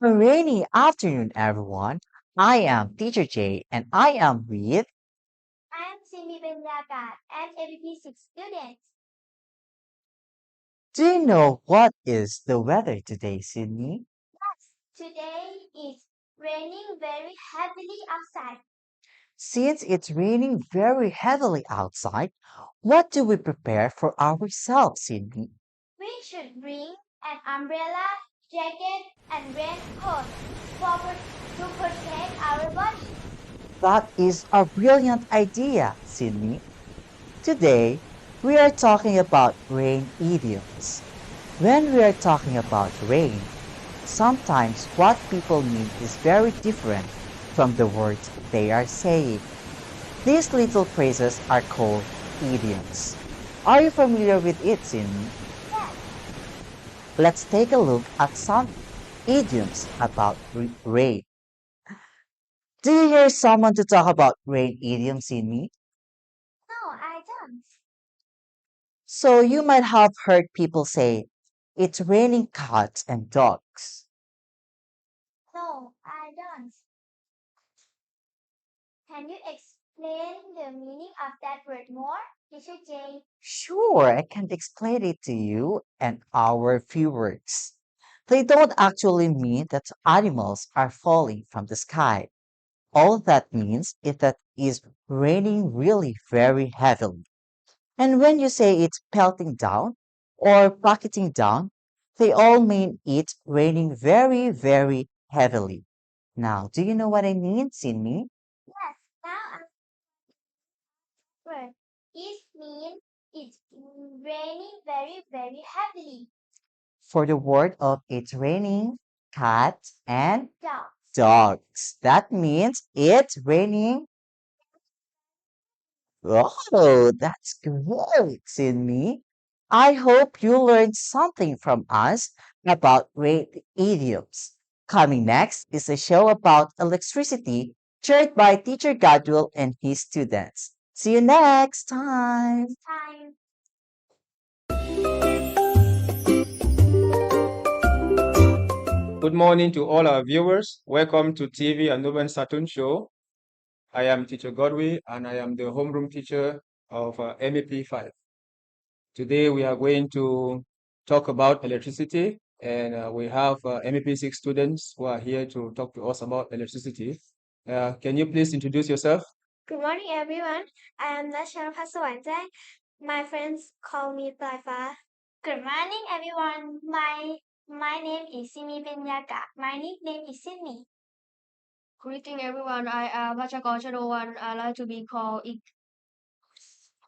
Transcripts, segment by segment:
A rainy afternoon, everyone. I am Teacher Jay, and I am with. I am Simi Benyakat and ABP6 students. Do you know what is the weather today, Sydney? Yes, today is raining very heavily outside. Since it's raining very heavily outside, what do we prepare for ourselves, Sydney? We should bring an umbrella, jacket, and raincoat to protect our body. That is a brilliant idea, Sydney. Today, we are talking about rain idioms. When we are talking about rain, sometimes what people mean is very different from the words they are saying. These little phrases are called idioms. Are you familiar with it, Sydney? Yes, Let's take a look at some idioms about rain. Do you hear someone to talk about rain idioms, Sydney? no, I don't. So you might have heard people say, it's raining cats and dogs. No, I don't. Can you explain the meaning of that word more, Teacher Jay? Sure, I can explain it to you and our viewers. They don't actually mean that animals are falling from the sky. All that means is that it's raining really very heavily. And when you say it's pelting down or bucketing down, they all mean it's raining very, very heavily. Now, do you know what I mean, Sydney? Yes, now word. It means it's raining very heavily. For the word of it's raining cats and Dogs. dogs. That means it's raining. Oh, that's great, Sydney. I hope you learned something from us about rain idioms. Coming next is a show about electricity chaired by Teacher Gadwil and his students. See you next time. Time. Good morning to all our viewers. Welcome to TV and Urban Saturn Show. I am Teacher Godwin and I am the homeroom teacher of MEP5. Today we are going to talk about electricity and we have MEP6 students who are here to talk to us about electricity. Can you please introduce yourself? Good morning, everyone. I am National Pasawanja. My friends call me Plaifa. Good morning, everyone. My name is Simi Benyaka. My nickname is Sydney. Greeting everyone, I am Pachakor Chadowan. I like to be called Ik.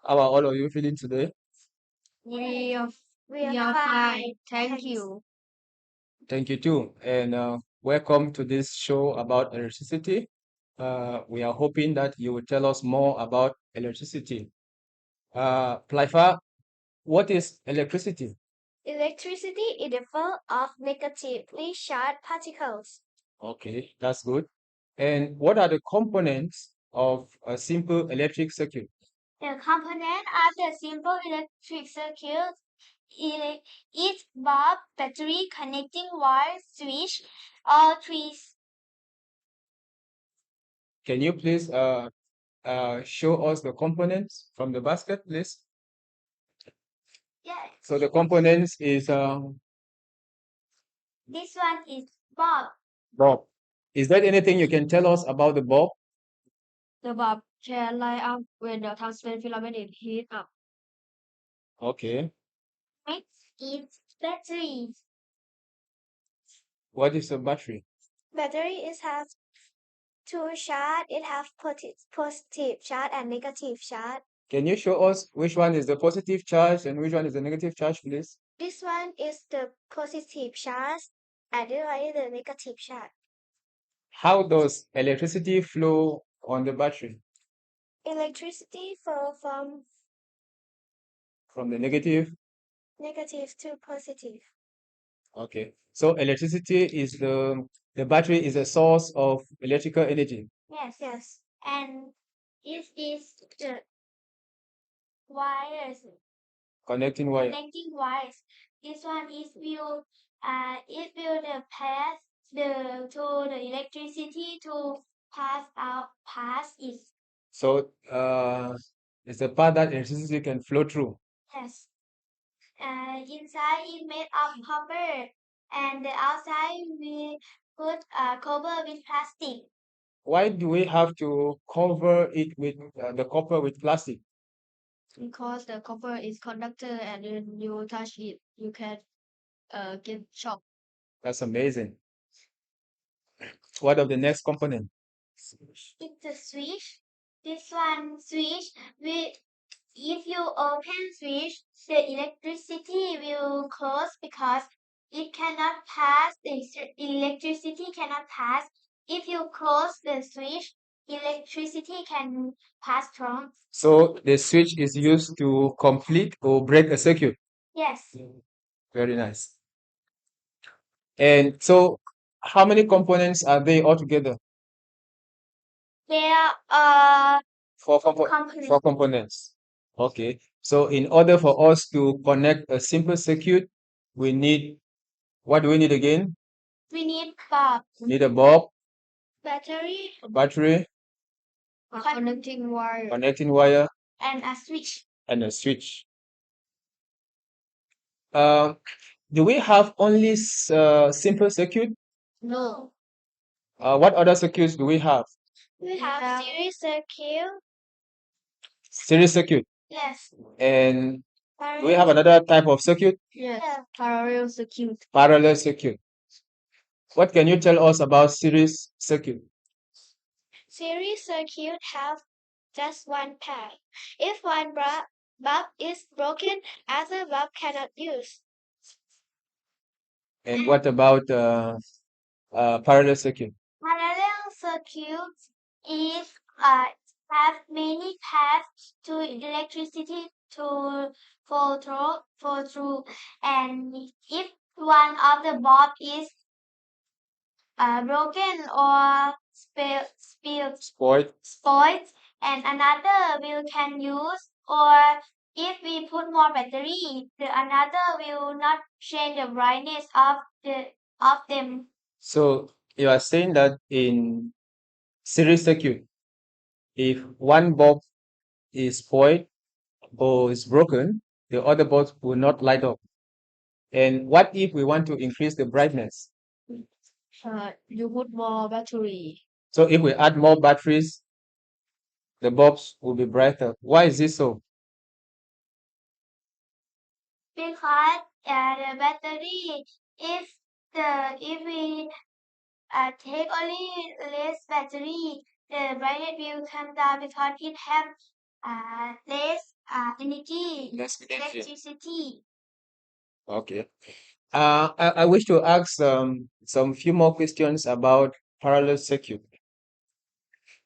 How are all of you feeling today? We are, We we are are fine. fine. Thank Thanks. you. Thank you too. And welcome to this show about electricity. We are hoping that you will tell us more about electricity. Plaifa, what is electricity? Electricity is the flow of negatively charged particles. Okay, that's good. And what are the components of a simple electric circuit? The component of the simple electric circuit is bulb, battery, connecting wire, switch, all three. Can you please show us the components from the basket, please? Yes. So the components is This one is bulb. bulb. Is there anything you can tell us about the bulb? The bulb can light up when the tungsten filament is heat up. Okay. Next is battery. What is a battery? Battery is has two charge. It has positive charge and negative charge. Can you show us which one is the positive charge and which one is the negative charge, please? This one is the positive charge and this one is the negative charge. How does electricity flow on the battery? Electricity flow from From the negative? negative to positive. Okay. So electricity is the battery is a source of electrical energy. Yes. And it is the wires, Connecting wire. connecting wires. This one is it will the path the electricity to pass it. So it's a path that electricity can flow through. Yes. Inside is made of copper, and the outside we put cover with plastic. Why do we have to cover it with the copper with plastic? Because the copper is conductor and when you touch it, you can get shock. That's amazing. What of the next component? It's a switch. This one switch if you open switch, the electricity will close because it cannot pass. The electricity cannot pass. If you close the switch, electricity can pass through. So the switch is used to complete or break a circuit. Yes. Very nice. And so how many components are they altogether? There are Four components. four components. Okay. So in order for us to connect a simple circuit, we need, what do we need again? We need bulb, We need a bulb, battery, a battery, A connecting wire. connecting wire, and a switch. and a switch. Do we have only simple circuit? No. What other circuits do we have? We have series circuit. Series circuit. Yes. And do we have another type of circuit? Yes. Yeah. Parallel circuit. Parallel circuit. What can you tell us about series circuit? Series circuit have just one path. If one bulb is broken, other bulb cannot use. And what about parallel circuit? Parallel circuits is have many paths to electricity to flow through, and if one of the bulb is broken or spoiled, and another will can use, or if we put more battery, the another will not change the brightness of them. So you are saying that in series circuit, if one bulb is spoiled or is broken, the other bulbs will not light up. And what if we want to increase the brightness? You put more battery. So if we add more batteries, the bulbs will be brighter. Why is this so? Because the battery, if we take only less battery, the brightness will come down because it have less energy, Less energy. electricity. Okay. I wish to ask some few more questions about parallel circuit.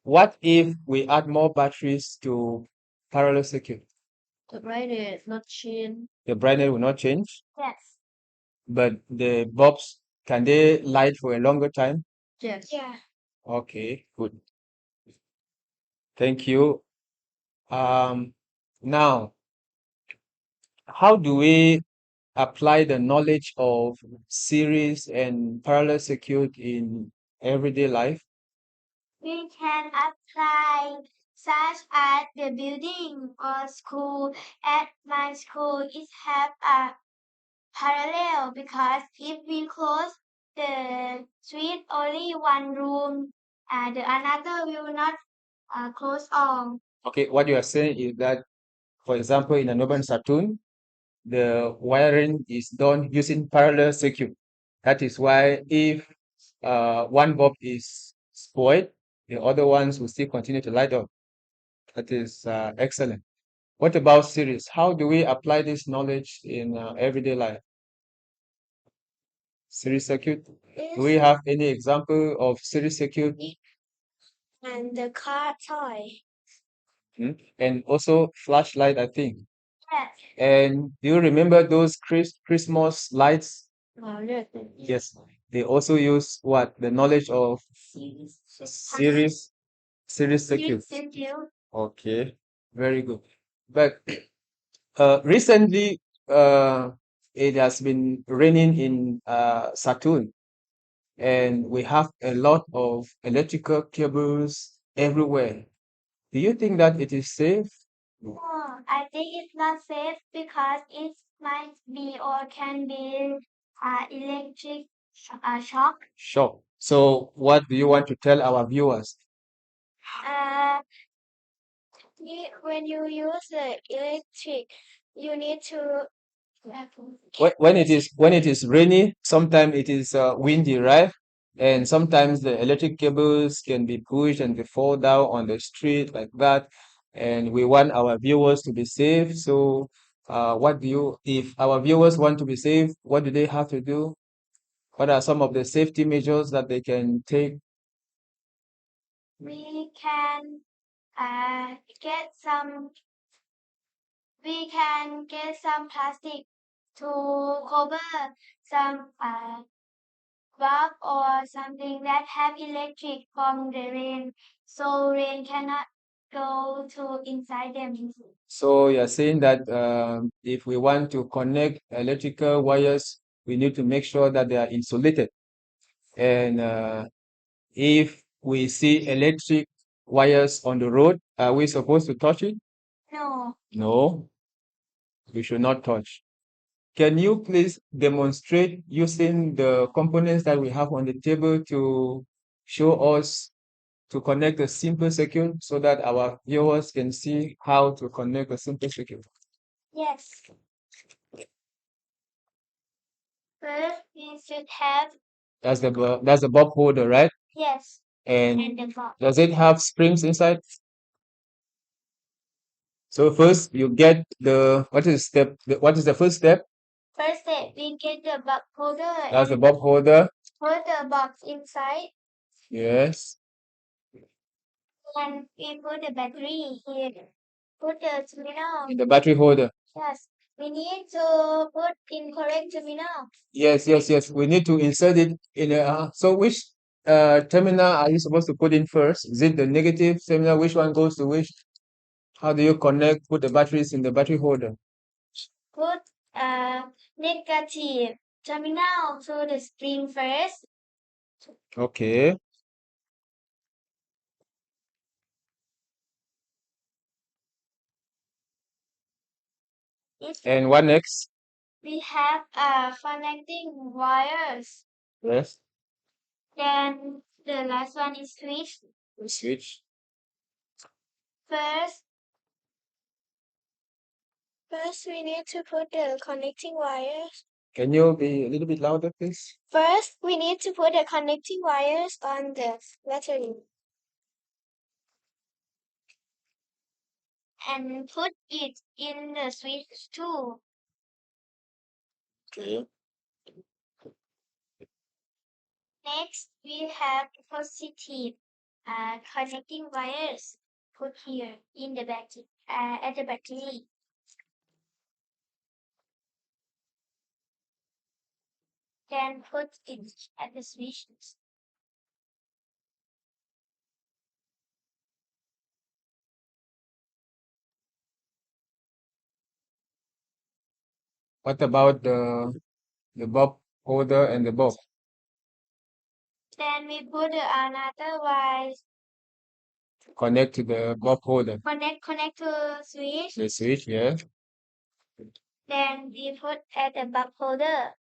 What if we add more batteries to parallel circuit? The brightness not change. The brightness will not change, Yes. but the bulbs, can they light for a longer time? Yes. Yeah. Okay, good. Thank you. Now, how do we apply the knowledge of series and parallel circuit in everyday life? We can apply such as the building or school. At my school, it have a parallel because if we close the suite only one room, the another will not close all. Okay, what you are saying is that, for example, in an urban saloon, the wiring is done using parallel circuit. That is why if one bulb is spoiled, the other ones will still continue to light up. That is excellent. What about series? How do we apply this knowledge in everyday life? Series circuit. Do we have any example of series circuit? And the car toy. And also flashlight, I think. Yes. And do you remember those Christmas lights? Yes. Yes. They also use what? The knowledge of series circuit. Okay, very good. But recently, it has been raining in Saturn. and we have a lot of electrical cables everywhere. Do you think that it is safe? No, I think it's not safe because it might be or can be electric shock. Shock. So, what do you want to tell our viewers? Uh, when you use the electric, you need to When it is rainy, sometimes it is windy, right? And sometimes the electric cables can be pushed and they fall down on the street like that. And we want our viewers to be safe. So, if our viewers want to be safe, what do they have to do? What are some of the safety measures that they can take? we can get some plastic to cover some bulb or something that have electric from the rain, so rain cannot go to inside them. So you're saying that if we want to connect electrical wires, we need to make sure that they are insulated. And if we see electric wires on the road, are we supposed to touch it? No. No, we should not touch. Can you please demonstrate using the components that we have on the table to show us to connect a simple circuit so that our viewers can see how to connect a simple circuit? Yes. First, we should have That's the bulb holder, right? yes, And and the bulb. does it have springs inside? So first you get what is the first step? First step, we get the bulb holder That's the and bulb holder. put the box inside, Yes. and we put the battery here. Put the terminal. In the battery holder. Yes, we need to put in correct terminal. Yes. We need to insert it in a. So which terminal are you supposed to put in first? Is it the negative terminal? Which one goes to which? How do you put the batteries in the battery holder? Put negative terminal to the spring first. Okay. And what next? We have connecting wires. Yes. Then the last one is switch. The switch. First, we need to put the connecting wires. Can you be a little bit louder, please? First, we need to put the connecting wires on the battery. And put it in the switch too. Okay. Next, we have positive connecting wires. Put here in the battery, at the battery. Then put it at the switch. What about the bulb holder and the bulb? Then we put another wire. Connect to the bulb holder. Connect to switch. The switch, yeah. Then we put at the bulb holder.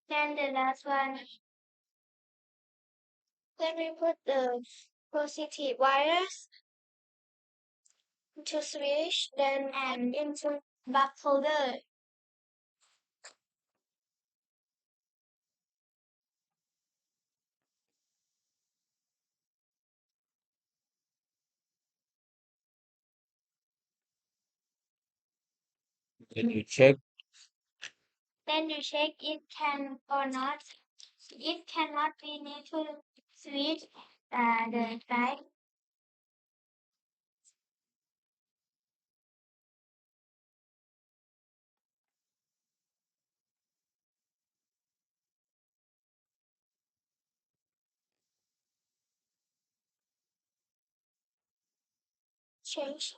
Then the last one. Then we put the positive wires to switch, then and into bulb holder. Then you check. Then you check it can or not. It cannot be need to switch the drive. Change.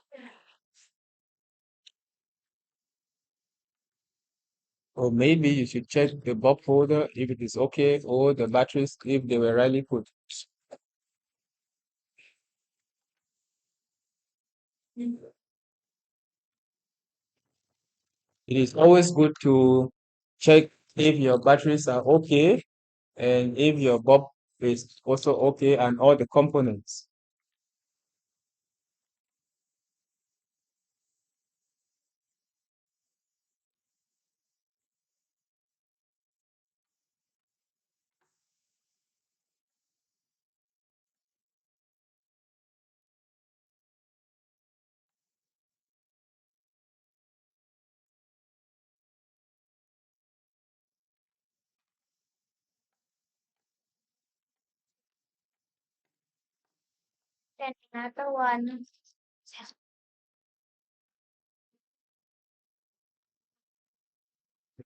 Or maybe you should check the bulb holder if it is okay, or the batteries if they were rightly put. It is always good to check if your batteries are okay and if your bulb is also okay and all the components. Then another one.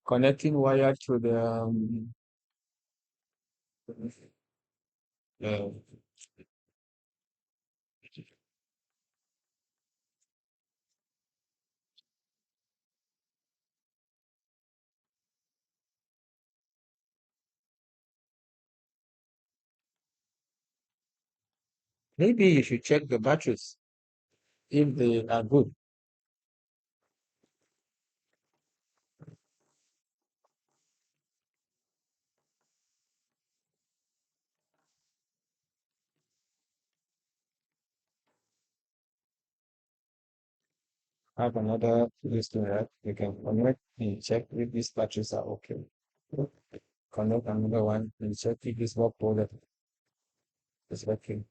Connecting wire to the uh, maybe you should check the batteries if they are good. Have another listener, you can connect and check if these batteries are okay. Connect another one and check if this bulb holder is working.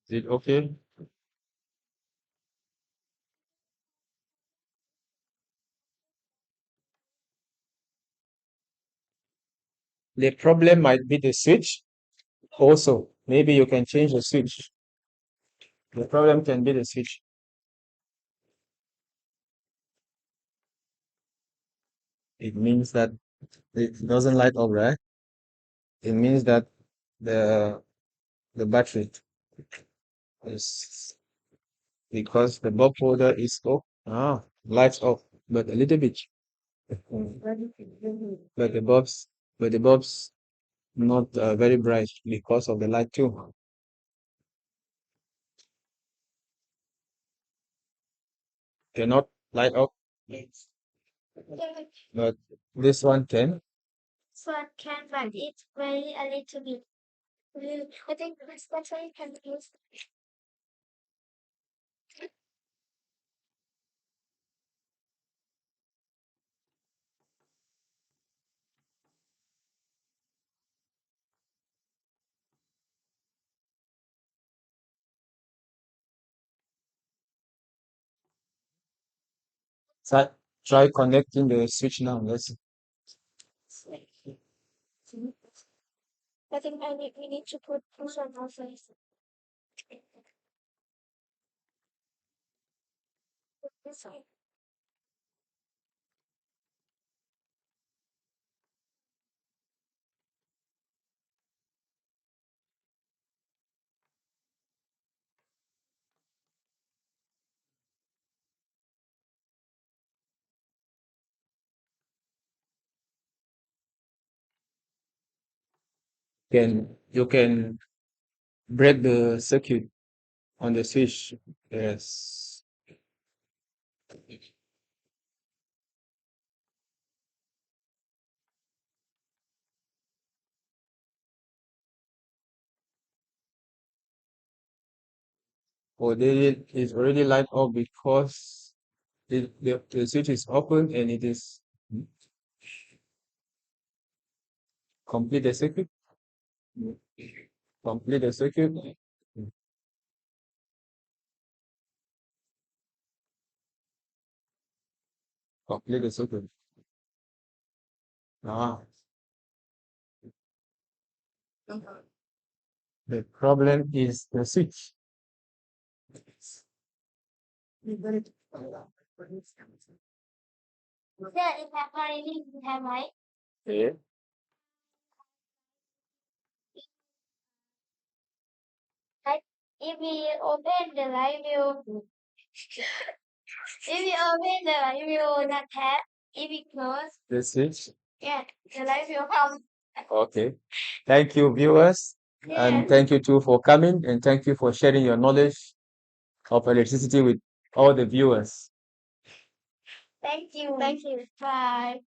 Is it okay? The problem might be the switch. Also, maybe you can change the switch. The problem can be the switch. It means that it doesn't light up, right? It means that the the battery is because the bulb holder is off. Lights off, but a little bit. But the bulbs not very bright because of the light too. Cannot light up, but this one can. This one can, but it's very a little bit. I think this battery can be used. Try, try connecting the switch now. Let's see. I think we need to put this one also. This one. You can break the circuit on the switch. Yes. Or it is already light up because the switch is open and it is complete the circuit. Complete the circuit. Complete the circuit. Ah, the problem is the switch. Yeah, it has already have right. Okay. Like if we open the light view, if we open the light view not have, if we close, This is yeah, the light will come. okay. Thank you, viewers, Yeah. and thank you too for coming, and thank you for sharing your knowledge of electricity with all the viewers. Thank you. Thank you. Bye.